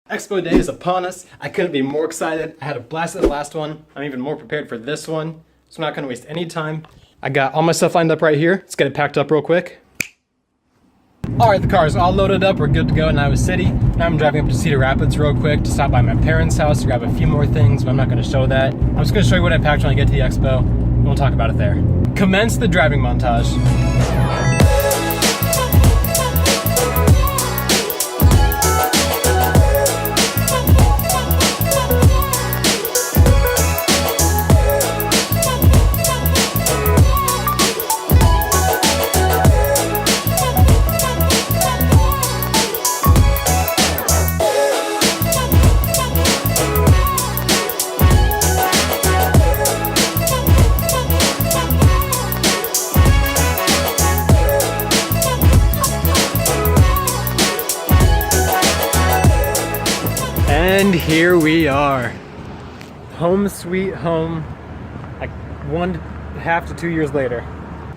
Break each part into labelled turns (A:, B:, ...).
A: Expo Day is upon us. I couldn't be more excited. I had a blast at the last one. I'm even more prepared for this one, so I'm not gonna waste any time. I got all my stuff lined up right here. Let's get it packed up real quick. All right, the car is all loaded up. We're good to go in Iowa City. Now I'm driving up to Cedar Rapids real quick to stop by my parents' house to grab a few more things, but I'm not gonna show that. I'm just gonna show you what I packed when I get to the expo, and we'll talk about it there. Commence the driving montage. And here we are, home sweet home, like 1.5 to 2 years later.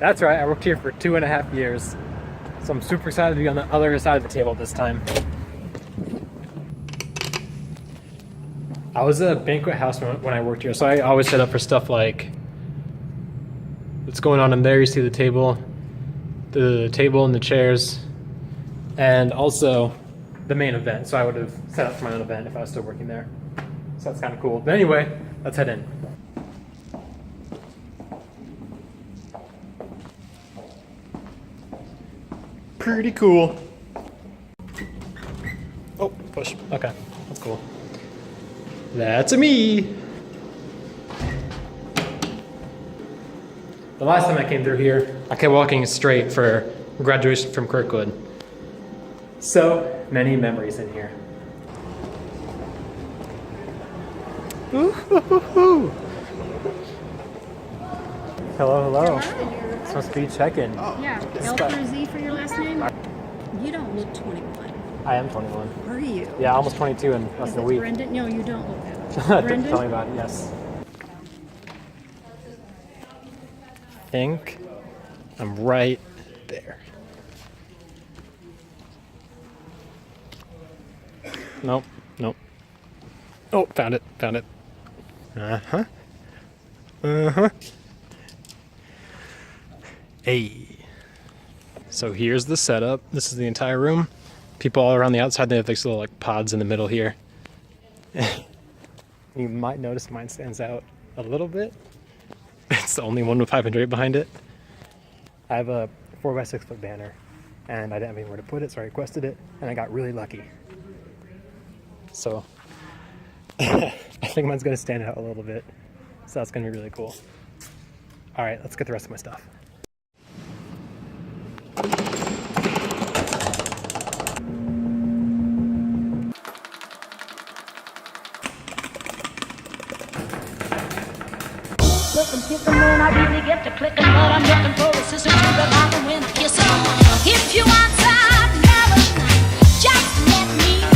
A: That's right, I worked here for 2.5 years. So I'm super excited to be on the other side of the table this time. I was a banquet house when I worked here, so I always set up for stuff like what's going on in there. You see the table and the chairs, and also the main event. So I would have set up for my own event if I was still working there. So that's kind of cool. But anyway, let's head in. Pretty cool. Oh, push. Okay, that's cool. That's a me. The last time I came through here, I kept walking straight for graduation from Kirkwood. So many memories in here. Ooh. Hello, hello. This must be check-in.
B: Yeah, L through Z for your last name? You don't look 21.
A: I am 21.
B: Are you?
A: Yeah, almost 22 in less than a week.
B: Brendan? No, you don't look that. Brendan?
A: Tell me about it, yes. I think I'm right there. Nope, nope. Oh, found it, found it. Uh-huh. Uh-huh. Hey. So here's the setup. This is the entire room. People all around the outside, they have these little like pods in the middle here. You might notice mine stands out a little bit. It's the only one with 508 behind it. I have a 4x6 foot banner, and I didn't have anywhere to put it, so I requested it, and I got really lucky. So I think mine's gonna stand out a little bit. So that's gonna be really cool. All right, let's get the rest of my stuff.
C: Kissing when I really get to clicking, but I'm looking for a sister to the bottom when I kiss her. If you want some love, just let me know.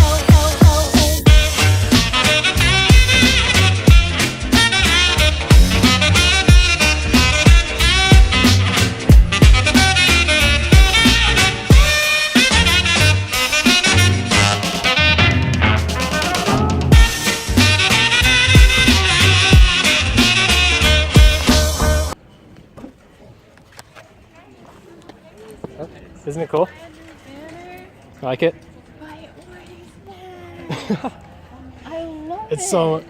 A: Isn't it cool? I like it?
B: I love
A: It's so,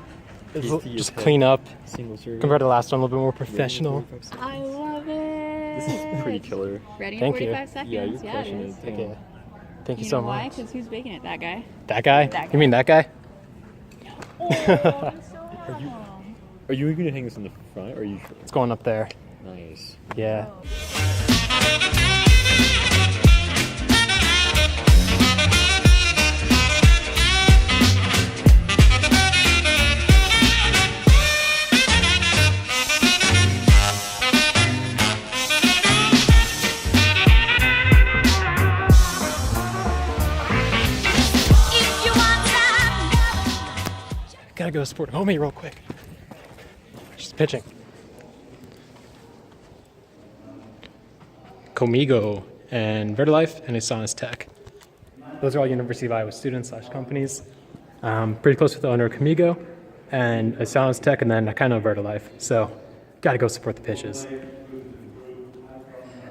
A: it's just clean up compared to the last one, a little bit more professional.
B: I love it.
D: This is pretty killer.
B: Ready in
A: Thank you.
B: 45 seconds?
D: Yeah, you're crushing
B: it is.
D: it.
A: Yeah. Thank you
B: You
A: so
B: know why?
A: much.
B: Because who's baking it? That guy.
A: That guy?
B: That
A: You mean that guy?
B: Oh, he's so
D: Are you going to hang this in the front, or are you?
A: It's going up there.
D: Nice.
A: Yeah. Gotta go support homie real quick. She's pitching. Comigo and Vertilife and Asanas Tech. Those are all University of Iowa students / companies. Pretty close with the owner of Camigo and a Silence Tech, and then I kind of Vertilife. So, gotta go support the pitches.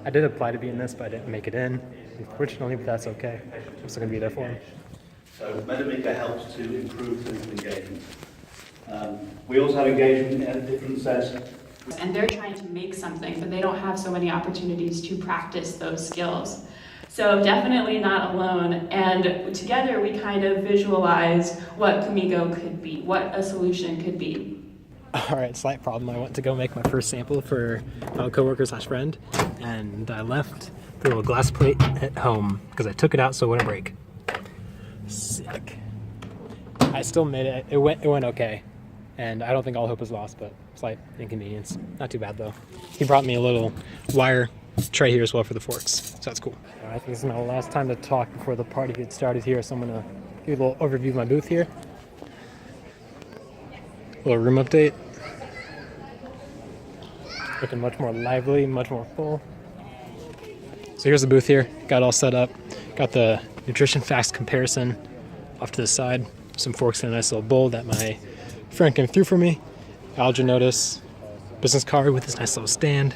A: I did apply to be in this, but I didn't make it in, unfortunately, but that's okay. I'm still gonna be there for him.
E: So Medamaker helps to improve clinical engagement. We also have engagement in a different sense.
F: And they're trying to make something, but they don't have so many opportunities to practice those skills. So definitely not alone. And together we kind of visualize what Camigo could be, what a solution could be.
A: All right, slight problem. I went to go make my first sample for my coworker slash friend, and I left the little glass plate at home because I took it out so it wouldn't break. Sick. I still made it. It went okay, and I don't think all hope is lost, but slight inconvenience. Not too bad though. He brought me a little wire tray here as well for the forks, so that's cool. I think this is my last time to talk before the party gets started here, so I'm gonna give you a little overview of my booth here. A little room update. Looking much more lively, much more full. So here's the booth here. Got it all set up. Got the nutrition facts comparison off to the side. Some forks in a nice little bowl that my friend came through for me. Allergen notice, business card with this nice little stand,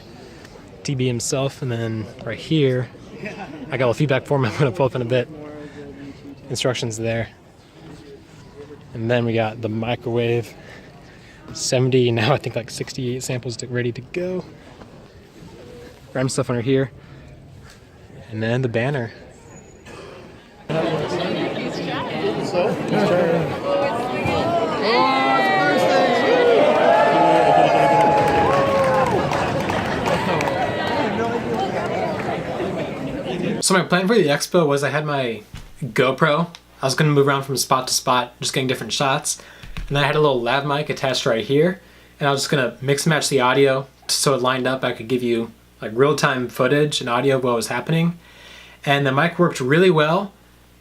A: TB himself, and then right here, I got a little feedback form I'm gonna pull up in a bit. Instructions there. And then we got the microwave, 70, now I think like 68 samples ready to go. Rem stuff under here. And then the banner. So my plan for the expo was I had my GoPro. I was going to move around from spot to spot, just getting different shots. And then I had a little lav mic attached right here. And I was just going to mix and match the audio so it lined up. I could give you like real-time footage and audio of what was happening. And the mic worked really well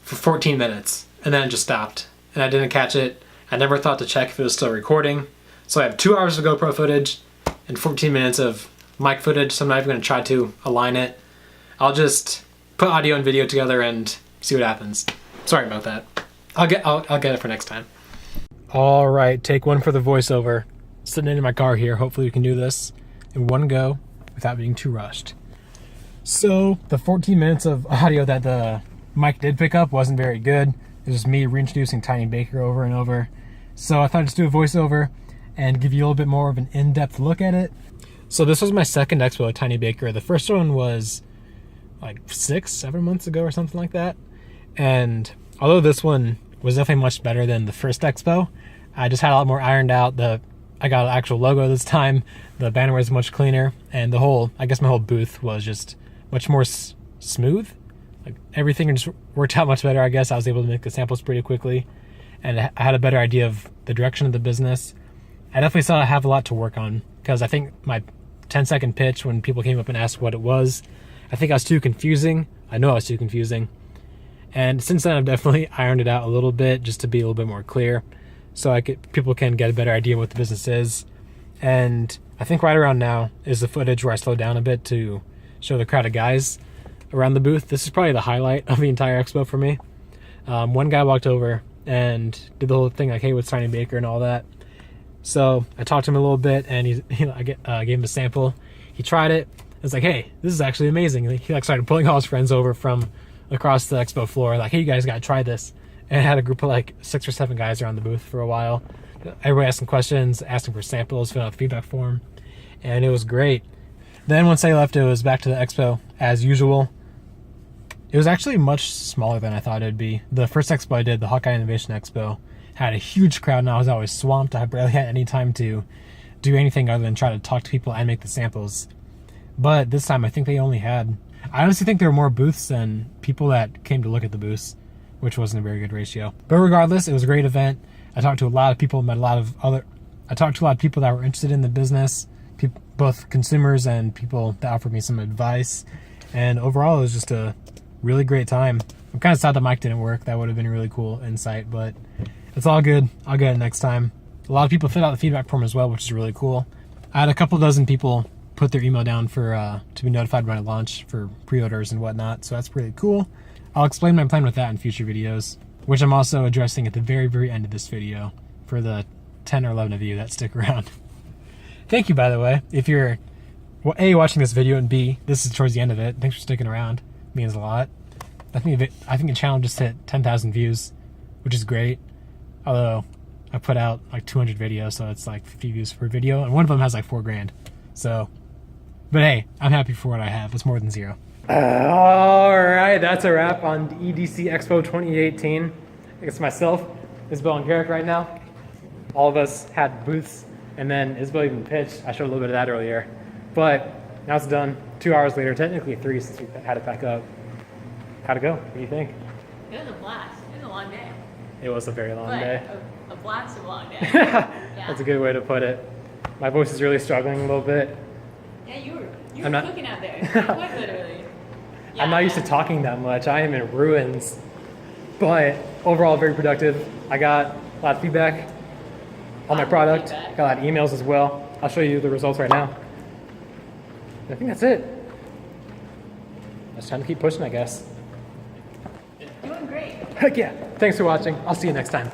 A: for 14 minutes. And then it just stopped. And I didn't catch it. I never thought to check if it was still recording. So I have 2 hours of GoPro footage and 14 minutes of mic footage. So I'm not even going to try to align it. I'll just put audio and video together and see what happens. Sorry about that. I'll get it for next time. All right, take one for the voiceover. Sitting in my car here. Hopefully we can do this in one go without being too rushed. So the 14 minutes of audio that the mic did pick up wasn't very good. It was me reintroducing Tiny Baker over and over. So I thought I'd just do a voiceover and give you a little bit more of an in-depth look at it. So this was my second expo at Tiny Baker. The first one was like 6-7 months ago or something like that. And although this one was definitely much better than the first expo, I just had a lot more ironed out. I got an actual logo this time. The banner was much cleaner, and my whole booth was just much more smooth. Like everything just worked out much better. I guess I was able to make the samples pretty quickly, and I had a better idea of the direction of the business. I definitely saw I have a lot to work on, because I think my 10-second pitch when people came up and asked what it was, I think I was too confusing. I know I was too confusing. And since then, I've definitely ironed it out a little bit just to be a little bit more clear, so people can get a better idea what the business is. And I think right around now is the footage where I slowed down a bit to show the crowd of guys around the booth. This is probably the highlight of the entire expo for me. One guy walked over and did the whole thing like, hey, what's Tiny Baker and all that. So I talked to him a little bit, and I gave him a sample. He tried it. It's like, hey, this is actually amazing. And he started pulling all his friends over from across the expo floor, like, hey, you guys gotta try this. And I had a group of like 6 or 7 guys around the booth for a while. Everybody asking questions, asking for samples, filling out the feedback form, and it was great. Then once I left, it was back to the expo as usual. It was actually much smaller than I thought it would be. The first expo I did, the Hawkeye Innovation Expo, had a huge crowd, and I was always swamped. I barely had any time to do anything other than try to talk to people and make the samples. But this time, I think they only had, I honestly think there were more booths than people that came to look at the booths, which wasn't a very good ratio. But regardless, it was a great event. I talked to a lot of people, I talked to a lot of people that were interested in the business, both consumers and people that offered me some advice. And overall, it was just a really great time. I'm kind of sad the mic didn't work. That would have been a really cool insight, but it's all good. I'll get it next time. A lot of people filled out the feedback form as well, which is really cool. I had a couple dozen people put their email down for to be notified when I launch for pre-orders and whatnot, so that's pretty cool. I'll explain my plan with that in future videos. which I'm also addressing at the very, very end of this video for the 10 or 11 of you that stick around. Thank you, by the way. If you're, well, A, watching this video, and B, this is towards the end of it. Thanks for sticking around. It means a lot. I think the channel just hit 10,000 views, which is great. Although I put out like 200 videos, so it's like 50 views per video, and one of them has like 4 grand. So, but hey, I'm happy for what I have. It's more than 0. All right, that's a wrap on the EDC Expo 2018. It's myself, Isabel, and Garrick right now. All of us had booths, and then Isabel even pitched. I showed a little bit of that earlier. But now it's done. 2 hours later, technically 3 since we had it back up. How'd it go? What do you think?
B: It was a blast. It was a long day.
A: It was a very long day.
B: A blast of a long day.
A: That's a good way to put it. My voice is really struggling a little bit.
B: Yeah, you were
A: I'm not-
B: cooking out there. Quite literally. Yeah.
A: I'm not used to talking that much. I am in ruins. But overall, very productive. I got a lot of feedback on my product.
B: feedback.
A: Got a lot of emails as well. I'll show you the results right now. I think that's it. It's time to keep pushing, I guess.
B: Doing great.
A: Heck yeah. Thanks for watching. I'll see you next time.